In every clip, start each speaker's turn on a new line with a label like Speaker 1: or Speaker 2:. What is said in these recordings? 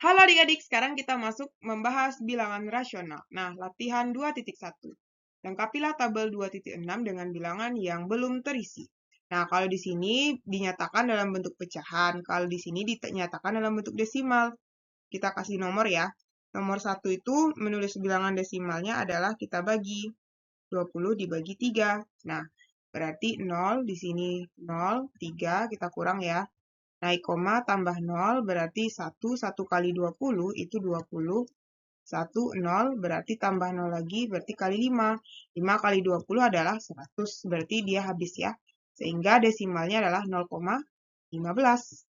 Speaker 1: Halo adik-adik, sekarang kita masuk membahas bilangan rasional. Nah, latihan 2.1. Lengkapilah tabel 2.6 dengan bilangan yang belum terisi. Nah, kalau di sini dinyatakan dalam bentuk pecahan, kalau di sini dinyatakan dalam bentuk desimal. Kita kasih nomor ya. Nomor 1 itu menulis bilangan desimalnya adalah kita bagi 20 dibagi 3. Nah, berarti 0 di sini 0, 3 kita kurang ya. Naik koma tambah 0 berarti 1 kali 20 itu 20. 1, 0 berarti tambah 0 lagi berarti kali 5. 5 kali 20 adalah 100 berarti dia habis ya. Sehingga desimalnya adalah 0,15.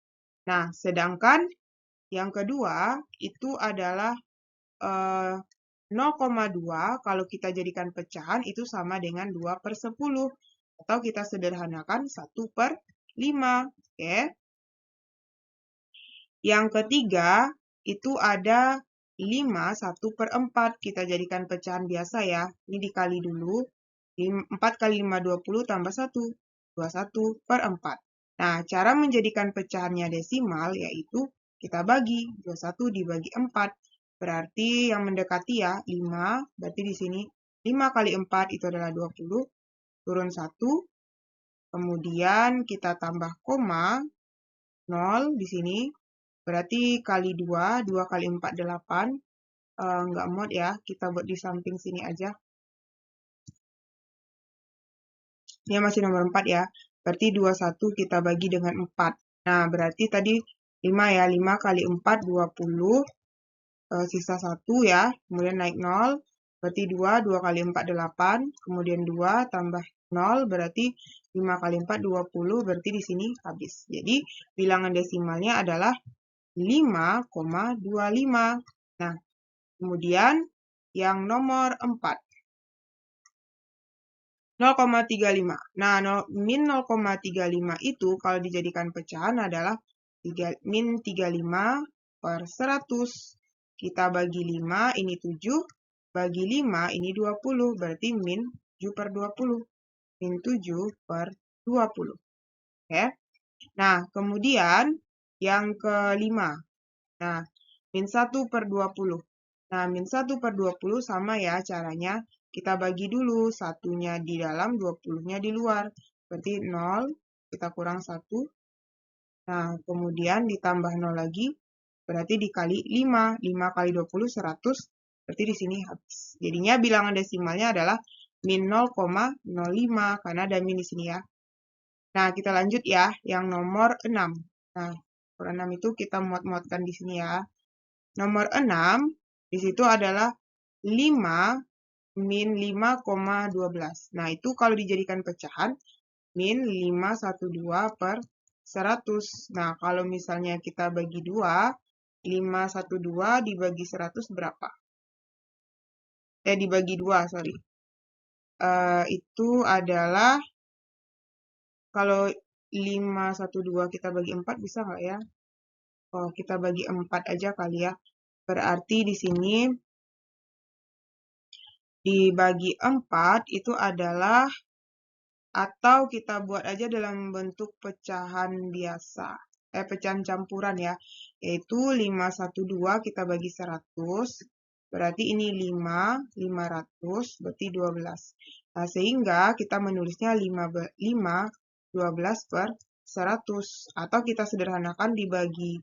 Speaker 1: Nah, sedangkan yang kedua itu adalah 0,2 kalau kita jadikan pecahan itu sama dengan 2/10. Atau kita sederhanakan 1/5. Oke. Yang ketiga, itu ada 5 1/4. Kita jadikan pecahan biasa ya. Ini dikali dulu. 4 kali 5, 20 tambah 1. 21/4. Nah, cara menjadikan pecahannya desimal yaitu kita bagi. 21 dibagi 4. Berarti yang mendekati ya, 5. Berarti di sini 5 kali 4 itu adalah 20. Turun 1. Kemudian kita tambah koma. 0 di sini. Berarti kali 2, 2 kali 4, 8. Nggak mod ya, kita buat di samping sini aja. Ini masih nomor 4 ya. Berarti 21 kita bagi dengan 4. Nah, berarti tadi 5 ya. 5 kali 4, 20. Sisa 1 ya. Kemudian naik 0. Berarti 2, 2 kali 4, 8. Kemudian 2 tambah 0. Berarti 5 kali 4, 20. Berarti di sini habis. Jadi, bilangan desimalnya adalah 5,25. Nah, kemudian yang nomor 4. 0,35. Nah, min 0,35 itu kalau dijadikan pecahan adalah min 35/100. Kita bagi 5, ini 7. Bagi 5, ini 20. Berarti min 7/20. Min 7/20. Oke. Nah, kemudian yang kelima. Nah, min 1/20. Nah, min 1/20 sama ya caranya. Kita bagi dulu, 1-nya di dalam, 20-nya di luar. Berarti 0, kita kurang 1. Nah, kemudian ditambah 0 lagi, berarti dikali 5. 5 kali 20, 100. Berarti di sini habis. Jadinya bilangan desimalnya adalah min 0,05, karena ada min di sini ya. Nah, kita lanjut ya, yang nomor 6. Nah, nomor 6 itu kita muat-muatkan di sini ya. Nomor 6, di situ adalah 5 min 5,12. Nah, itu kalau dijadikan pecahan, min 512/100. Nah, kalau misalnya kita bagi 2, 512 dibagi 100 berapa? Dibagi 2, sorry. Itu adalah, kalau 512 kita bagi 4 bisa nggak ya? Oh, kita bagi 4 aja kali ya. Berarti di sini dibagi 4 itu adalah, atau kita buat aja dalam bentuk pecahan biasa. Pecahan campuran ya. Yaitu 512 kita bagi 100. Berarti ini 5, 500, berarti 12. Nah, sehingga kita menulisnya 12/100. Atau kita sederhanakan dibagi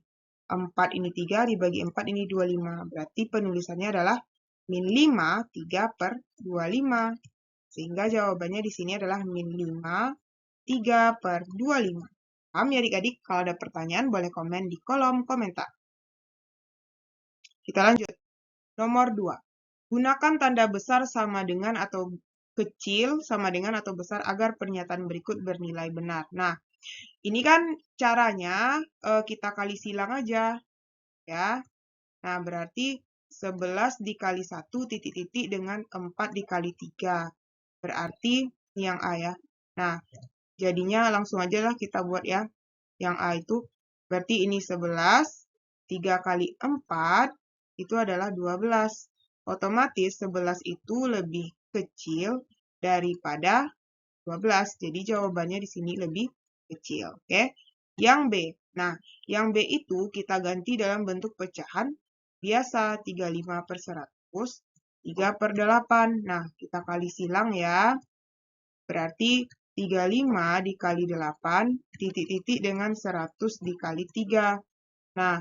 Speaker 1: 4 ini 3, dibagi 4 ini 25. Berarti penulisannya adalah min 5, 3/25. Sehingga jawabannya di sini adalah min 5, 3/25. Paham ya adik-adik? Kalau ada pertanyaan boleh komen di kolom komentar. Kita lanjut. Nomor 2. Gunakan tanda besar sama dengan atau kecil sama dengan atau besar agar pernyataan berikut bernilai benar. Nah, ini kan caranya kita kali silang aja. Ya. Nah, berarti 11 dikali 1 titik-titik dengan 4 dikali 3. Berarti ini yang A ya. Nah, jadinya langsung aja lah kita buat ya. Yang A itu berarti ini 11, 3 kali 4 itu adalah 12. Otomatis 11 itu lebih kecil daripada 12. Jadi jawabannya di sini lebih kecil. Oke. Yang B. Nah, yang B itu kita ganti dalam bentuk pecahan biasa. 35 per 100, 3 per 8. Nah, kita kali silang ya. Berarti 35 dikali 8, titik-titik dengan 100 dikali 3. Nah,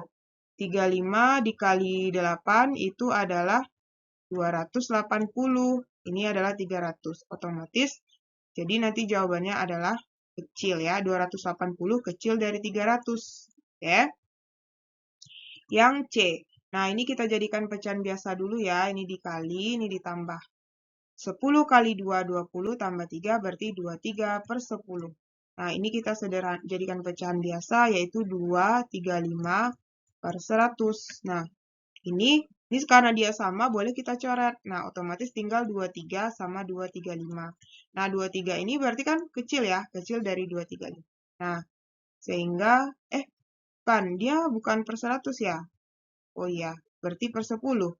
Speaker 1: 35 dikali 8 itu adalah 280. Ini adalah 300. Otomatis, jadi nanti jawabannya adalah kecil ya. 280 kecil dari 300. Oke. Yang C. Nah, ini kita jadikan pecahan biasa dulu ya. Ini dikali, ini ditambah. 10 kali 2, 20, tambah 3, berarti 23 per 10. Nah, ini kita jadikan pecahan biasa, yaitu 235 per 100. Nah, ini karena dia sama, boleh kita coret. Nah, otomatis tinggal 23 sama 235. Nah, 23 ini berarti kan kecil ya, kecil dari 235. Nah, sehingga, kan, dia bukan per 100 ya? Oh iya, berarti per 10.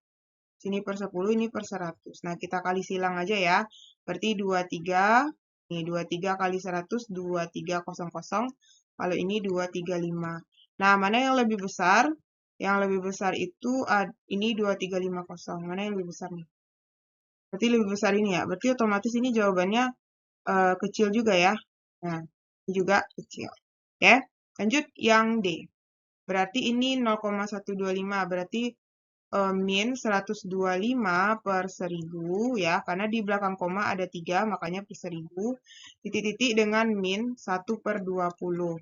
Speaker 1: Sini per 10, ini per 100. Nah, kita kali silang aja ya. Berarti 23, nih 23 kali 100, 2300. Kalau ini 235. Nah, mana yang lebih besar? Yang lebih besar itu ini 2350. Mana yang lebih besar nih? Berarti lebih besar ini ya. Berarti otomatis ini jawabannya kecil juga ya. Nah, ini juga kecil. Oke, lanjut yang D. Berarti ini 0,125. Berarti min 125 per 1000 ya, karena di belakang koma ada 3, makanya per 1000, titik-titik dengan min 1 per 20.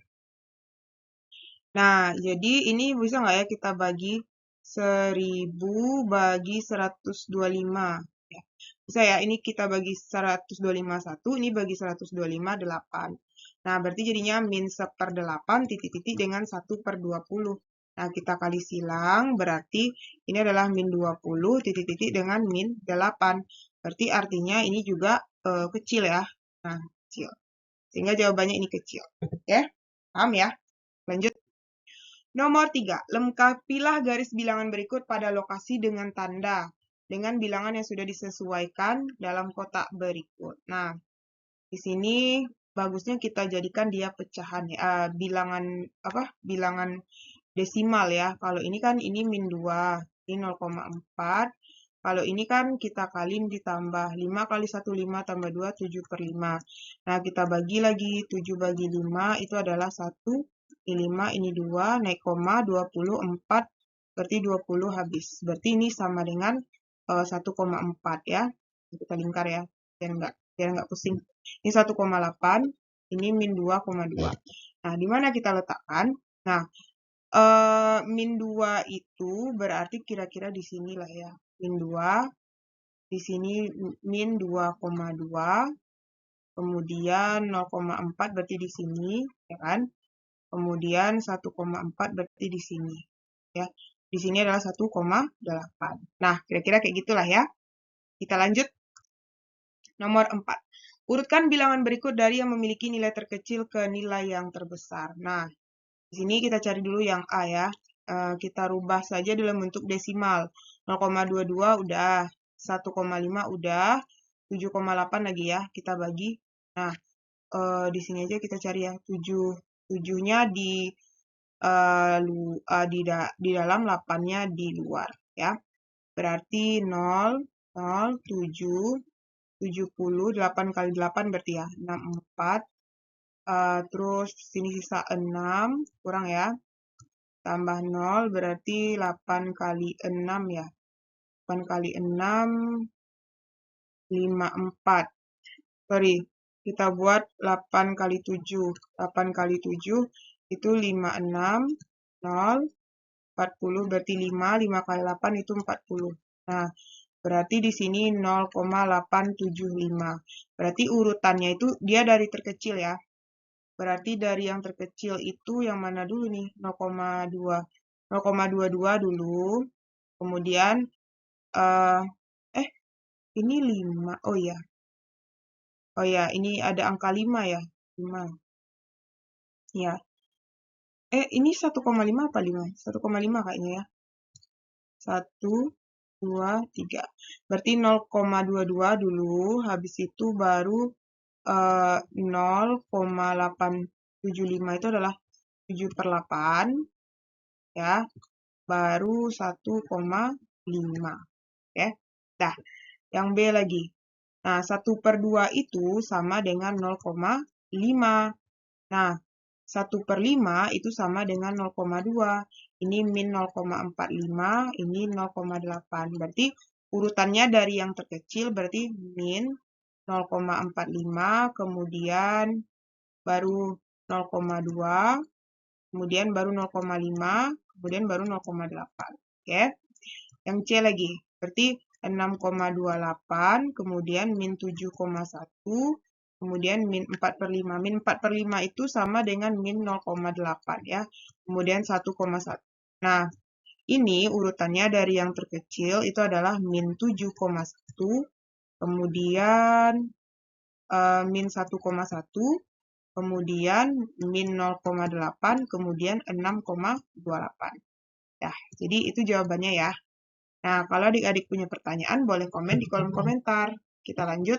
Speaker 1: Nah, jadi ini bisa nggak ya kita bagi 1000 bagi 125? Ya, bisa ya, ini kita bagi 125 1, ini bagi 125 8. Nah, berarti jadinya min 1/8 titik-titik dengan 1 per 20. Nah, kita kali silang, berarti ini adalah min 20 titik-titik dengan min 8. Berarti artinya ini juga kecil ya. Nah, kecil. Sehingga jawabannya ini kecil. Oke, paham ya? Lanjut. Nomor 3. Lengkapilah garis bilangan berikut pada lokasi dengan tanda dengan bilangan yang sudah disesuaikan dalam kotak berikut. Nah, di sini bagusnya kita jadikan dia pecahan ya, bilangan desimal ya. Kalau ini kan ini min 2, ini 0,4. Kalau ini kan kita kali ditambah 5 kali 1, 5 tambah 2, 7 per 5. Nah, kita bagi lagi, 7 bagi 5 itu adalah 1, ini 5, ini 2, naik koma, 24, berarti 20 habis. Berarti ini sama dengan 1,4 ya. Kita lingkar ya, biar nggak pusing. Ini 1,8, ini min 2,2. Nah, di mana kita letakkan? Nah, min 2 itu berarti kira-kira di sini lah ya. Min 2, di sini min 2,2, kemudian 0,4 berarti di sini, ya kan? Kemudian 1,4 berarti di sini, ya. Di sini adalah 1,8. Nah, kira-kira kayak gitulah ya. Kita lanjut. Nomor 4. Urutkan bilangan berikut dari yang memiliki nilai terkecil ke nilai yang terbesar. Nah, di sini kita cari dulu yang A ya. Kita rubah saja dalam bentuk desimal. 0,22 udah, 1,5 udah, 7,8 lagi ya. Kita bagi. Nah, di sini aja kita cari ya. 7-nya di dalam, 8-nya di luar ya. Berarti 0, 0, 7, 70, 8 kali 8 berarti ya, 64. Terus sini sisa 6, kurang ya. Tambah 0 berarti 8 kali 6 ya. 8 kali 6, 54. Sorry, kita buat 8 kali 7. 8 kali 7 itu 56, 0, 40 berarti 5. 5 kali 8 itu 40. Nah, berarti di sini 0,875. Berarti urutannya itu dia dari terkecil ya. Berarti dari yang terkecil itu yang mana dulu nih? 0,2. 0,22 dulu. Kemudian ini 5. Oh ya. Oh ya, ini ada angka 5 ya. 5. Ya. Ini 1,5 apa 5? 1,5 kayaknya ya. 1, 2, 3. Berarti 0,22 dulu, habis itu baru 0,875 itu adalah 7/8, ya, baru 1,5. Oke. Nah, yang B lagi. Nah, 1/2 itu sama dengan 0,5. Nah, 1/5 itu sama dengan 0,2. Ini min 0,45, ini 0,8. Berarti urutannya dari yang terkecil berarti min 0,45, kemudian baru 0,2, kemudian baru 0,5, kemudian baru 0,8. Oke. Yang C lagi. Berarti 6,28, kemudian min 7,1, kemudian min 4/5. Min 4/5 itu sama dengan min 0,8 ya. Kemudian 1,1. Nah, ini urutannya dari yang terkecil itu adalah min 7,1, kemudian min 1,1, kemudian min 0,8, kemudian 6,28. Nah, jadi itu jawabannya ya. Nah, kalau adik-adik punya pertanyaan, boleh komen di kolom komentar. Kita lanjut.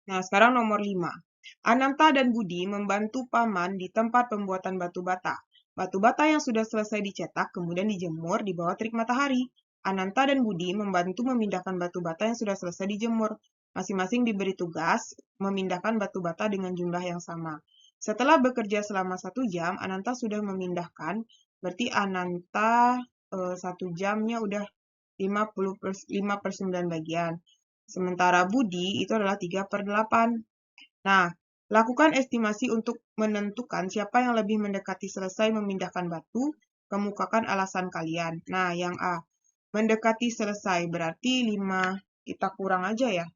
Speaker 1: Nah, sekarang nomor 5. Ananta dan Budi membantu paman di tempat pembuatan batu bata. Batu bata yang sudah selesai dicetak kemudian dijemur di bawah terik matahari. Ananta dan Budi membantu memindahkan batu bata yang sudah selesai dijemur. Masing-masing diberi tugas memindahkan batu bata dengan jumlah yang sama. Setelah bekerja selama 1 jam, Ananta sudah memindahkan, berarti Ananta 1 jamnya udah 5/9 bagian. Sementara Budi itu adalah 3/8. Nah, lakukan estimasi untuk menentukan siapa yang lebih mendekati selesai memindahkan batu. Kemukakan alasan kalian. Nah, yang A. Mendekati selesai berarti 5. Kita kurang aja ya.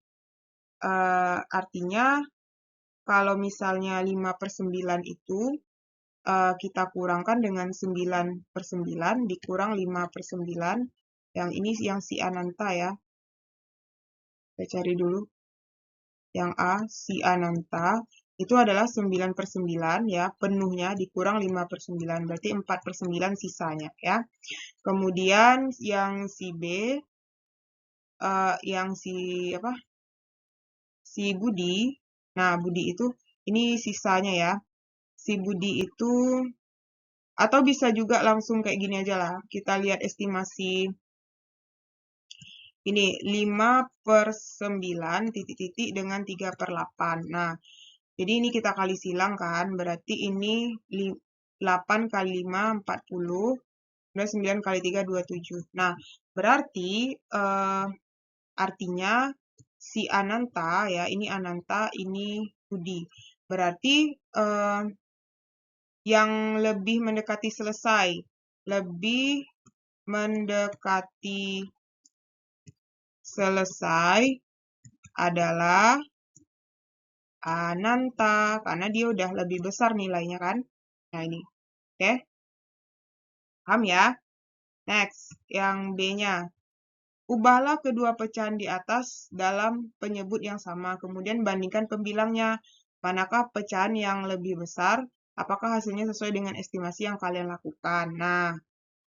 Speaker 1: Artinya, kalau misalnya 5/9 itu, kita kurangkan dengan 9/9, dikurang 5/9. Yang ini yang si Ananta ya. Kita cari dulu. Yang A, si Ananta, itu adalah 9/9 ya, penuhnya dikurang 5/9, berarti 4/9 sisanya ya. Kemudian yang si B, yang si Budi, nah Budi itu, ini sisanya ya. Si Budi itu, atau bisa juga langsung kayak gini aja lah, kita lihat estimasi ini 5/9 titik-titik dengan 3/8. Nah, jadi ini kita kali silang kan, berarti ini 8 kali 5, 40, kemudian 9 kali 3, 27. Nah, berarti artinya si Ananta ya, ini Ananta, ini Budi. Berarti yang lebih mendekati selesai, lebih mendekati selesai adalah Ananta, karena dia udah lebih besar nilainya kan. Nah ini, oke. Paham ya? Next, yang B-nya. Ubahlah kedua pecahan di atas dalam penyebut yang sama, kemudian bandingkan pembilangnya. Manakah pecahan yang lebih besar? Apakah hasilnya sesuai dengan estimasi yang kalian lakukan? Nah,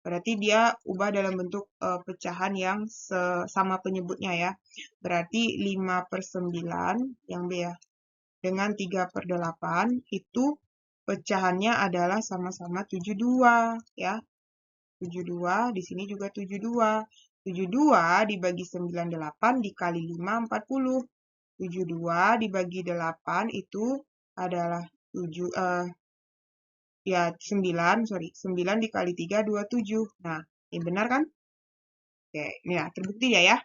Speaker 1: berarti dia ubah dalam bentuk pecahan yang sama penyebutnya ya. Berarti 5/9, yang B ya, dengan 3/8, itu pecahannya adalah sama-sama 72 ya. 72, di sini juga 72. 72 dibagi 98 dikali 5, 40. 72 dibagi 8 itu adalah 9 dikali 3, 27. Nah, ini benar kan? Oke, ini ya, terbukti ya.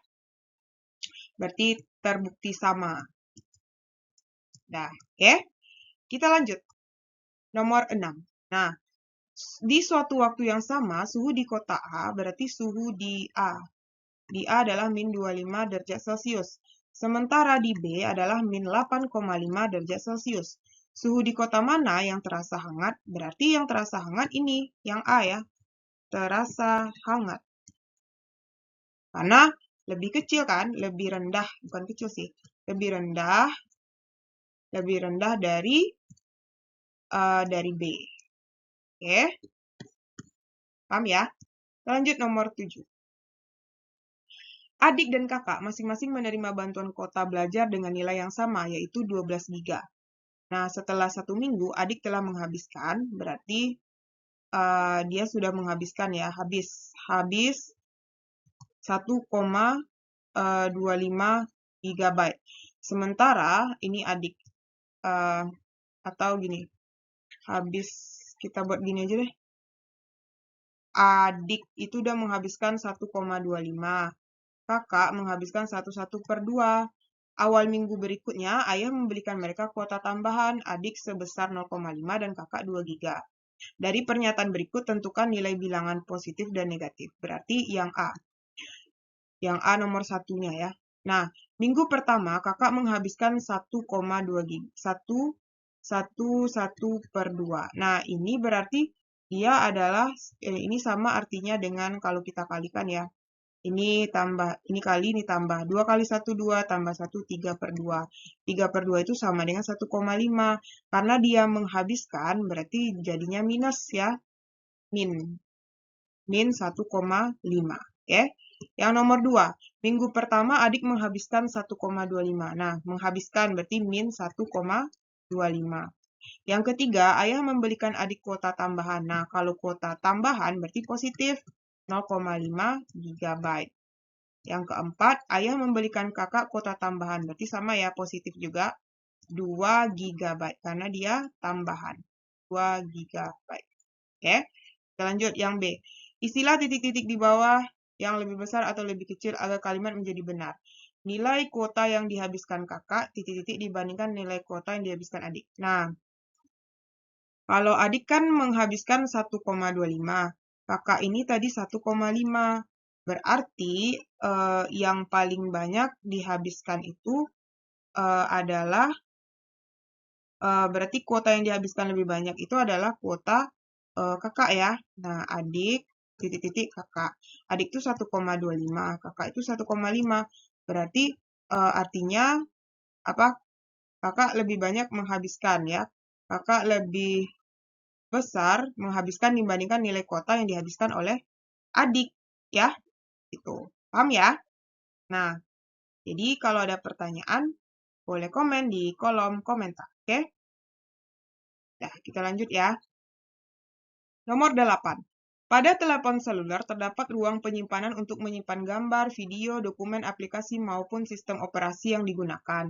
Speaker 1: Berarti terbukti sama. Nah, oke. Kita lanjut. Nomor 6. Nah, di suatu waktu yang sama, suhu di kota A berarti suhu di A. Di A adalah min 25 derajat Celcius. Sementara di B adalah min 8,5 derajat Celcius. Suhu di kota mana yang terasa hangat? Berarti yang terasa hangat ini, yang A ya. Terasa hangat. Karena lebih kecil kan, lebih rendah, bukan kecil sih. Lebih rendah dari B. Oke. Paham ya? Lanjut nomor 7. Adik dan kakak masing-masing menerima bantuan kuota belajar dengan nilai yang sama, yaitu 12 GB. Nah, setelah 1 minggu, adik telah menghabiskan, berarti dia sudah menghabiskan ya, habis 1,25 GB. Sementara ini adik, atau gini, kita buat gini aja deh. Adik itu udah menghabiskan 1,25. Kakak menghabiskan 1/2. Awal minggu berikutnya, ayah membelikan mereka kuota tambahan, adik sebesar 0,5 dan kakak 2 GB. Dari pernyataan berikut, tentukan nilai bilangan positif dan negatif. Berarti yang A. Yang A nomor satunya ya. Nah, minggu pertama kakak menghabiskan 1,2 GB. 1/2. Nah, ini berarti dia adalah, ini sama artinya dengan kalau kita kalikan ya. Ini tambah, ini kali, ini tambah. 2 kali 1, 2, tambah 1, 3/2. 3/2 itu sama dengan 1,5. Karena dia menghabiskan, berarti jadinya minus ya. Min 1,5. Oke. Yang nomor 2, minggu pertama adik menghabiskan 1,25. Nah, menghabiskan berarti min 1,25. Yang ketiga, ayah membelikan adik kuota tambahan. Nah, kalau kuota tambahan berarti positif 0,5 GB. Yang keempat, ayah membelikan kakak kuota tambahan. Berarti sama ya, positif juga 2 GB. Karena dia tambahan. 2 GB. Oke, kita lanjut yang B. Istilah titik-titik di bawah yang lebih besar atau lebih kecil agar kalimat menjadi benar. Nilai kuota yang dihabiskan kakak, titik-titik dibandingkan nilai kuota yang dihabiskan adik. Nah, kalau adik kan menghabiskan 1,25. Kakak ini tadi 1,5. Berarti yang paling banyak dihabiskan itu adalah, berarti kuota yang dihabiskan lebih banyak itu adalah kuota kakak ya. Nah, adik, titik-titik kakak. Adik itu 1,25, kakak itu 1,5. Berarti artinya apa? Kakak lebih banyak menghabiskan ya. Kakak lebih besar menghabiskan dibandingkan nilai kuota yang dihabiskan oleh adik ya. Itu. Paham ya? Nah, jadi kalau ada pertanyaan boleh komen di kolom komentar, oke? Nah, kita lanjut ya. Nomor 8. Pada telepon seluler terdapat ruang penyimpanan untuk menyimpan gambar, video, dokumen, aplikasi, maupun sistem operasi yang digunakan.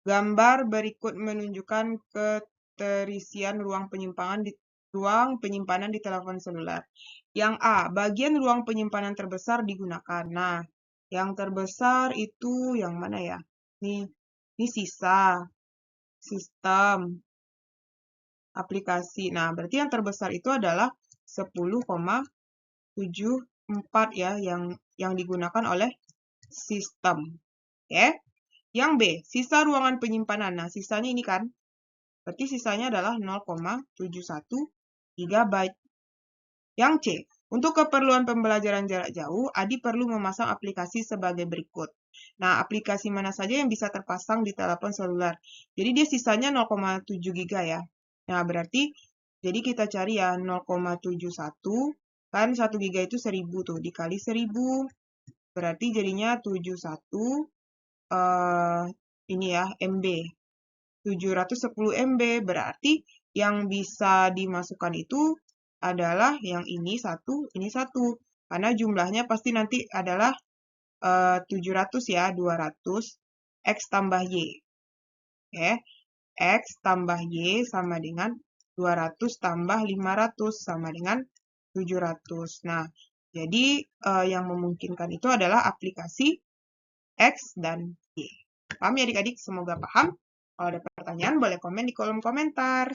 Speaker 1: Gambar berikut menunjukkan keterisian ruang penyimpanan di telepon seluler. Yang A, bagian ruang penyimpanan terbesar digunakan. Nah, yang terbesar itu yang mana ya? Ini sisa, sistem, aplikasi. Nah, berarti yang terbesar itu adalah 10,74 ya yang digunakan oleh sistem. Oke. Yang B, sisa ruangan penyimpanan. Nah, sisanya ini kan. Berarti sisanya adalah 0,71 GB. Yang C, untuk keperluan pembelajaran jarak jauh, Adi perlu memasang aplikasi sebagai berikut. Nah, aplikasi mana saja yang bisa terpasang di telepon seluler. Jadi dia sisanya 0,7 GB ya. Nah, berarti jadi kita cari ya 0,71 kan 1 GB itu 1000 tuh dikali 1000 berarti jadinya 71 ini ya MB 710 MB berarti yang bisa dimasukkan itu adalah yang ini satu karena jumlahnya pasti nanti adalah 700 ya 200 X tambah Y. Oke. X tambah Y sama dengan 200 tambah 500 sama dengan 700. Nah, jadi yang memungkinkan itu adalah aplikasi X dan Y. Paham ya adik-adik? Semoga paham. Kalau ada pertanyaan boleh komen di kolom komentar.